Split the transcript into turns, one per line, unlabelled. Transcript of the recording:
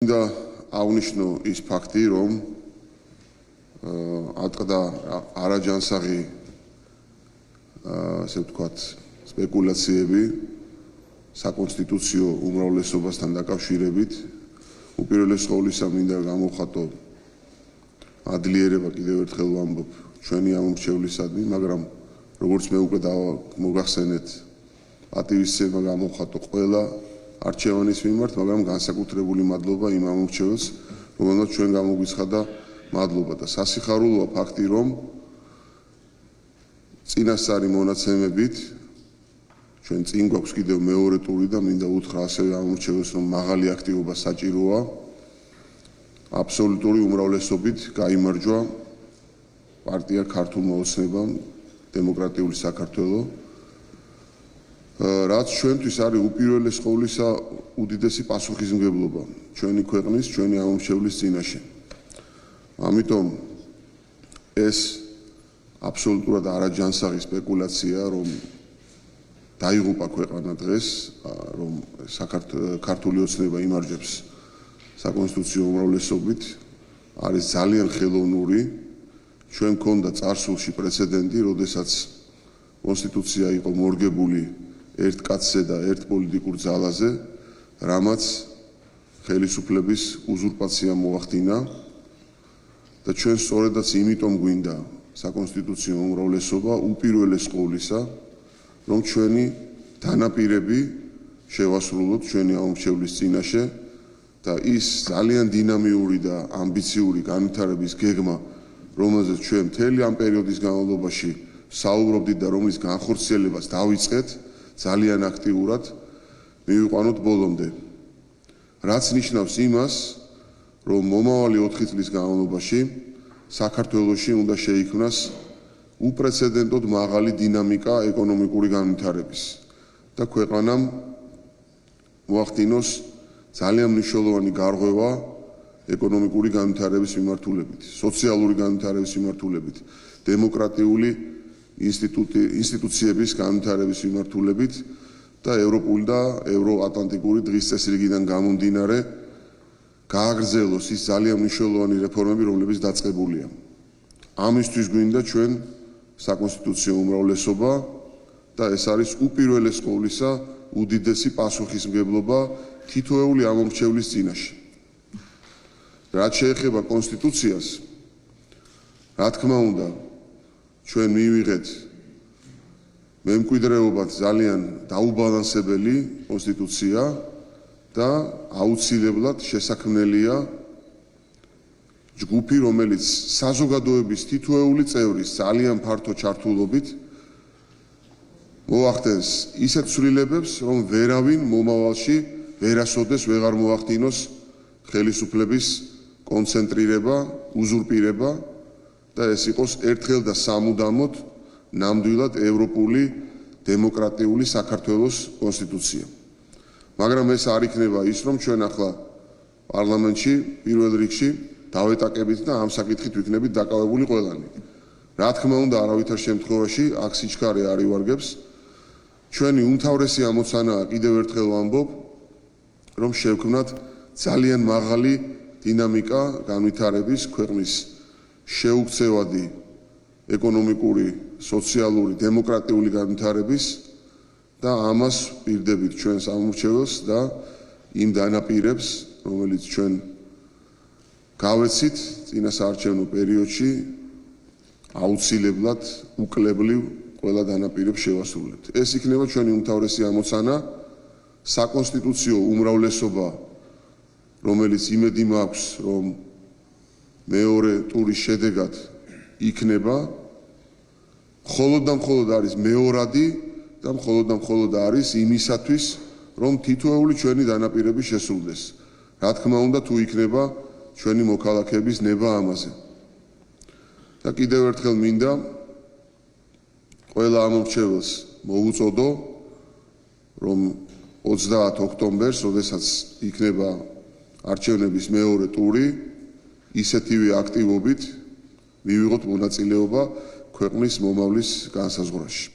და აღნიშნო ის ფაქტი, რომ ატყდა არაჯანსაღი ასე ვთქვათ სპეკულაციები საკონსტიტუციო უმრავლესობასთან დაკავშირებით. უპირველეს ყოვლისა მინდა გამოვხატო ადლიერება კიდევ ერთხელ ვამბობ ჩვენი ამომრჩევლისადმი, მაგრამ როგორც მე უკვე მოგახსენეთ, პატივისცემა გამოვხატო ყველა არჩევანის მიმართ, მაგრამ განსაკუთრებული მადლობა იმ ამომრჩეველს, რომელმაც ჩვენ გამოგვიცხადა მადლობა და სასიხარულოა ფაქტი, რომ წინასწარი მონაცემებით ჩვენ წინ გვაქვს კიდევ მეორე ტური და მინდა უთხრა ასევე ამომრჩეველს, რომ მაღალი აქტივობა საჭიროა. აბსოლუტური უმრავლესობით გაიმარჯვა პარტია ქართულმა ოცნებამ დემოკრატიული საქართველო, რაც ჩვენთვის არის უპირველეს ყოვლისა უდიდესი პასუხისმგებლობა ჩვენი ქვეყნის, ჩვენი ამომრჩევლის წინაშე. ამიტომ ეს აბსოლუტურად არაჯანსაღი სპეკულაცია, რომ დაიღუპა ქვეყანა დღეს, რომ ქართული ოცნება იმარჯვებს საკონსტიტუციო უმრავლესობით, არის ძალიან ხელოვნური. ჩვენ მქონდა წარსულში პრეცედენტი, როდესაც კონსტიტუცია იყო მორგებული ერთ კაცზე და ერთ პოლიტიკურ ძალაზე, რამაც ხელისუფლების უზურპაცია მოახდინა და ჩვენ სწორედაც იმიტომ გვინდა საკონსტიტუციო უმრავლესობა უპირველეს ყოვლისა, რომ ჩვენი დანაპირები შევასრულოთ ჩვენი ამომრჩევლის წინაშე და ის ძალიან დინამიური და ამბიციური განვითარების გეგმა, რომელზეც ჩვენ მთელი ამ პერიოდის განმავლობაში საუბრობდით და რომლის განხორციელებას დავიწყეთ, ძალიან აქტიურად მივიყვანოთ ბოლომდე. რაც ნიშნავს იმას, რომ მომავალი 4 წლის განმავლობაში საქართველოში უნდა შეიქმნას უპრეცედენტოდ მაღალი დინამიკა ეკონომიკური განვითარების და ქვეყანამ მოახდინოს ძალიან მნიშვნელოვანი გარღვევა ეკონომიკური განვითარების მიმართულებით, სოციალური განვითარების მიმართულებით, დემოკრატიული ინსტიტუციების განვითარების მიმართულებით და ევროპული და ევროატლანტიკური დღის წესრიგიდან გამომდინარე გააგრძელოს ის ძალიან მნიშვნელოვანი რეფორმები, რომლებიც დაწყებულია. ამისთვის გვინდა ჩვენ საკონსტიტუციო უმრავლესობა და ეს არის უპირველეს ყოვლისა უდიდესი პასუხისმგებლობა თითოეული ამომრჩევლის წინაშე. რაც შეეხება კონსტიტუციას, რა თქმა უნდა, ჩვენ მივიღეთ მემკვიდრეობად ძალიან დაუბალანსებელი კონსტიტუცია და აუცილებლად შესაქმნელია ჯგუფი, რომელიც საზოგადოების თითოეული წევრის ძალიან ფართო ჩართულობით მოახდენს ისეთ ცვლილებებს, რომ ვერავინ მომავალში ვერასოდეს ვეღარ მოახდინოს ხელისუფლების კონცენტრირება, უზურპირება და ეს იყოს ერთხელ და სამუდამოდ ნამდვილად ევროპული დემოკრატიული საქართველოს კონსტიტუცია. მაგრამ ეს არ იქნება ის, რომ ჩვენ ახლა პარლამენტში პირველ რიგში დავეტაკებით და ამ საკითხით ვიქნებით დაკავებული ყველანი. რა თქმა უნდა, არავითარ შემთხვევაში აქ სიჩქარე არ ივარგებს. ჩვენი უმთავრესი ამოცანაა, კიდევ ერთხელ ვამბობ, რომ შევქმნათ ძალიან მაღალი დინამიკა განვითარების, ქვეყნის შეუქცევადი ეკონომიკური, სოციალური, დემოკრატიული განვითარების და ამას პირდებით ჩვენს ამომრჩეველს და იმ დანაპირებს, რომელიც ჩვენ გავეცით წინასაარჩევნო პერიოდში, აუცილებლად უკლებლივ ყველა დანაპირებს შევასრულებთ. ეს იქნება ჩვენი უმთავრესი ამოცანა, საკონსტიტუციო უმრავლესობა, რომელიც იმედი მაქვს, რომ მეორე ტურის შედეგად იქნება, მხოლოდ და მხოლოდ არის მეორადი და მხოლოდ არის იმისათვის, რომ თითოეული ჩვენი დანაპირები შესრულდეს. რა თქმა უნდა, თუ იქნება ჩვენი მოქალაქეების ნება ამაზე. და კიდევ ერთხელ მინდა ყველა ამომრჩეველს მოვუწოდო, რომ 30 ოქტომბერს, როდესაც იქნება არჩევნების მეორე ტური, ისეთივე აქტივობით მივიღოთ მონაწილეობა ქვეყნის მომავლის განსაზღვრაში.